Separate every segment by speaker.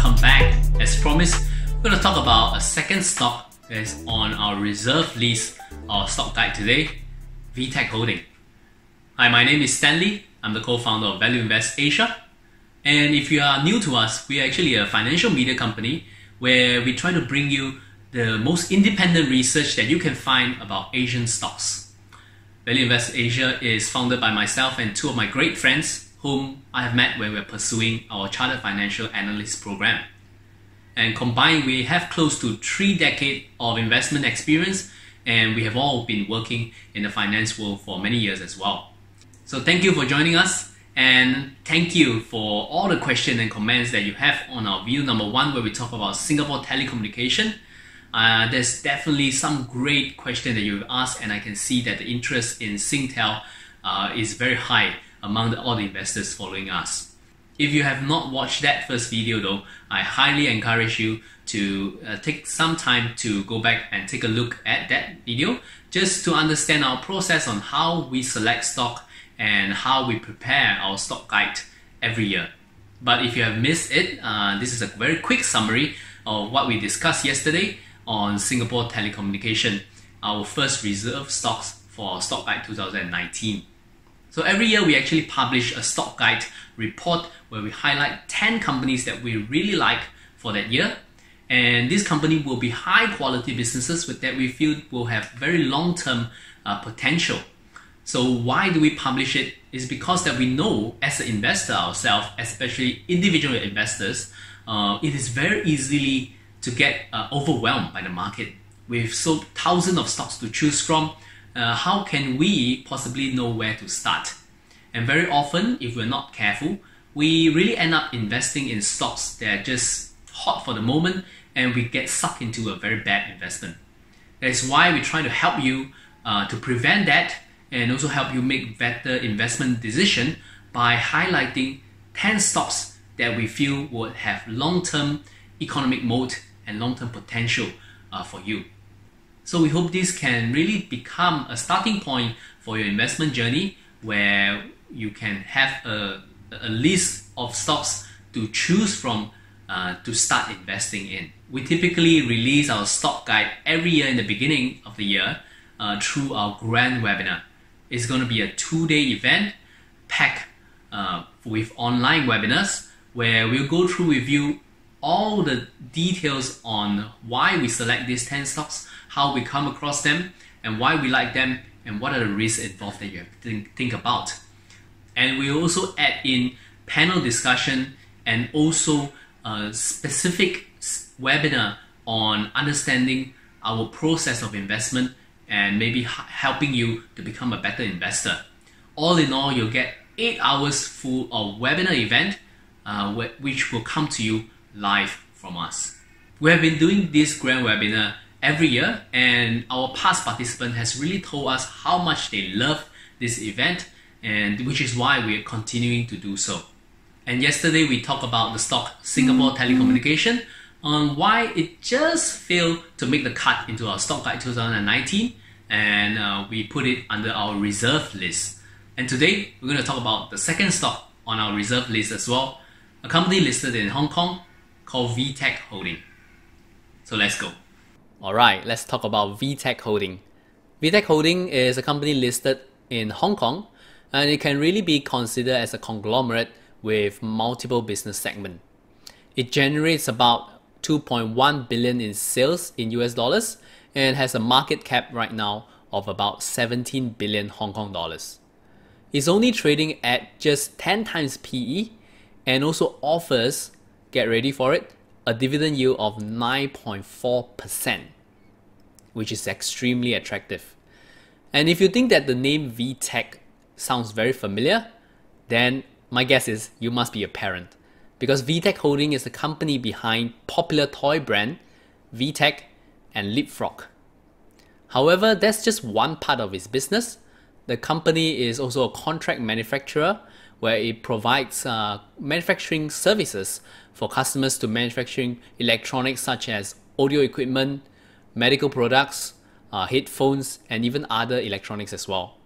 Speaker 1: welcome back. As promised, we're going to talk about a second stock that is on our reserve list, our stock guide today, VTech Holding. Hi, my name is Stanley. I'm the co-founder of Value Invest Asia. And if you are new to us, we are actually a financial media company where we try to bring you the most independent research that you can find about Asian stocks. Value Invest Asia is founded by myself and two of my great friends whom I have met when we're pursuing our Chartered Financial Analyst program. And combined, we have close to 3 decades of investment experience, and we have all been working in the finance world for many years as well. So thank you for joining us, and thank you for all the questions and comments that you have on our video number 1 where we talk about Singapore telecommunication. There's definitely some great questions that you've asked, and I can see that the interest in Singtel is very high among all the investors following us. If you have not watched that first video though, I highly encourage you to take some time to go back and take a look at that video just to understand our process on how we select stock and how we prepare our stock guide every year. But if you have missed it, this is a very quick summary of what we discussed yesterday on Singapore telecommunication, our first reserve stocks for our stock guide 2019. So every year we actually publish a stock guide report where we highlight 10 companies that we really like for that year. And this company will be high quality businesses that we feel will have very long-term potential. So why do we publish it? Is because that we know as an investor ourselves, especially individual investors, it is very easily to get overwhelmed by the market. With so thousands of stocks to choose from, how can we possibly know where to start? And very often, if we're not careful, we really end up investing in stocks that are just hot for the moment, and we get sucked into a very bad investment. That's why we try to help you to prevent that and also help you make better investment decisions by highlighting 10 stocks that we feel would have long-term economic moat and long-term potential for you. So we hope this can really become a starting point for your investment journey where you can have a list of stocks to choose from to start investing in. We typically release our stock guide every year in the beginning of the year through our grand webinar. It's going to be a 2-day event packed with online webinars where we'll go through with you all the details on why we select these 10 stocks, how we come across them, and why we like them, and what are the risks involved that you have to think about. And we also add in panel discussion and also a specific webinar on understanding our process of investment and maybe helping you to become a better investor. All in all, you'll get 8 hours full of webinar event which will come to you live from us. We have been doing this grand webinar every year, and our past participant has really told us how much they love this event, and which is why we are continuing to do so. And yesterday we talked about the stock Singapore Telecommunication on why it just failed to make the cut into our stock guide 2019, and we put it under our reserve list. And today we're going to talk about the second stock on our reserve list as well, a company listed in Hong Kong called VTech Holding. So let's go.
Speaker 2: Alright, let's talk about VTech Holding. VTech Holding is a company listed in Hong Kong, and it can really be considered as a conglomerate with multiple business segments. It generates about 2.1 billion in sales in US dollars and has a market cap right now of about 17 billion Hong Kong dollars. It's only trading at just 10 times PE and also offers, get ready for it, a dividend yield of 9.4%, which is extremely attractive. And if you think that the name VTech sounds very familiar, then my guess is you must be a parent, because VTech Holding is the company behind popular toy brand VTech and Leapfrog. However, that's just one part of its business. The company is also a contract manufacturer where it provides manufacturing services for customers to manufacturing electronics such as audio equipment, medical products, headphones, and even other electronics as well.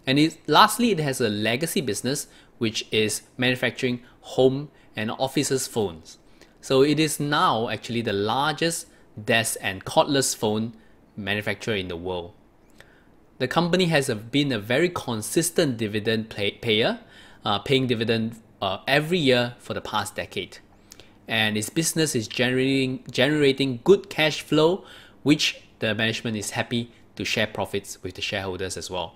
Speaker 2: And lastly, it has a legacy business which is manufacturing home and offices phones. So it is now actually the largest desk and cordless phone manufacturer in the world. The company has been a very consistent dividend payer, paying dividend every year for the past decade. And its business is generating good cash flow, which the management is happy to share profits with the shareholders as well.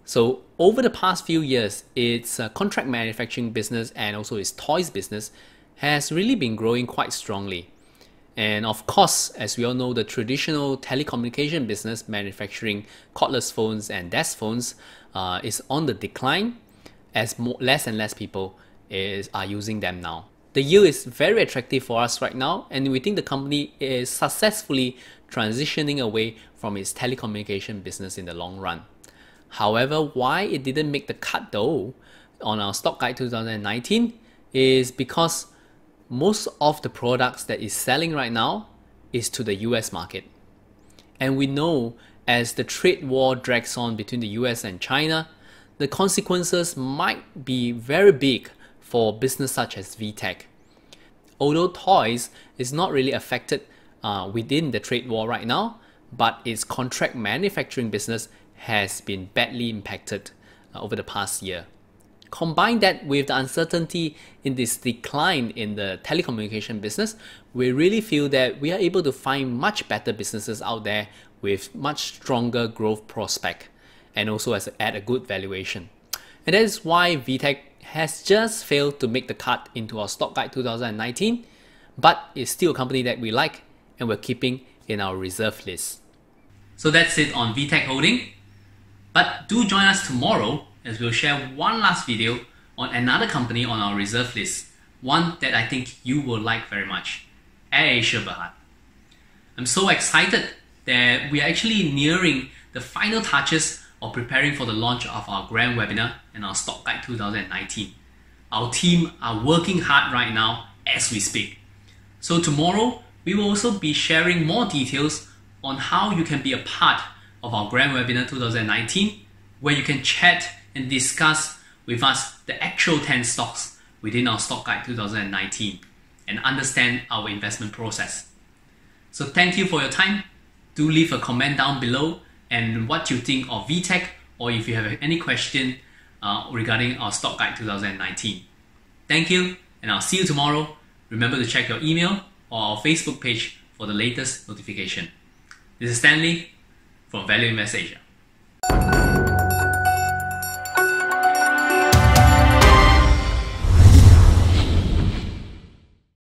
Speaker 2: So over the past few years, its contract manufacturing business and also its toys business has really been growing quite strongly. And of course, as we all know, the traditional telecommunication business manufacturing cordless phones and desk phones is on the decline as less and less people are using them now. The yield is very attractive for us right now, and we think the company is successfully transitioning away from its telecommunication business in the long run. However, why it didn't make the cut though on our stock guide 2019 is because most of the products that is selling right now is to the US market. And we know as the trade war drags on between the US and China, the consequences might be very big for business such as VTech. Although toys is not really affected within the trade war right now, but its contract manufacturing business has been badly impacted over the past year. Combine that with the uncertainty in this decline in the telecommunication business, we really feel that we are able to find much better businesses out there with much stronger growth prospect and also at a good valuation. And that is why VTech has just failed to make the cut into our stock guide 2019, but it's still a company that we like and we're keeping in our reserve list.
Speaker 1: So that's it on VTech Holding. But do join us tomorrow as we'll share one last video on another company on our reserve list, one that I think you will like very much, AirAsia Berhad. I'm so excited that we are actually nearing the final touches of preparing for the launch of our grand webinar and our stock guide 2019. Our team are working hard right now as we speak. So tomorrow, we will also be sharing more details on how you can be a part of our grand webinar 2019, where you can chat and discuss with us the actual 10 stocks within our stock guide 2019 and understand our investment process. So thank you for your time. Do leave a comment down below and what you think of VTech, or if you have any question regarding our stock guide 2019. Thank you, and I'll see you tomorrow. Remember to check your email or our Facebook page for the latest notification. This is Stanley from Value Invest Asia.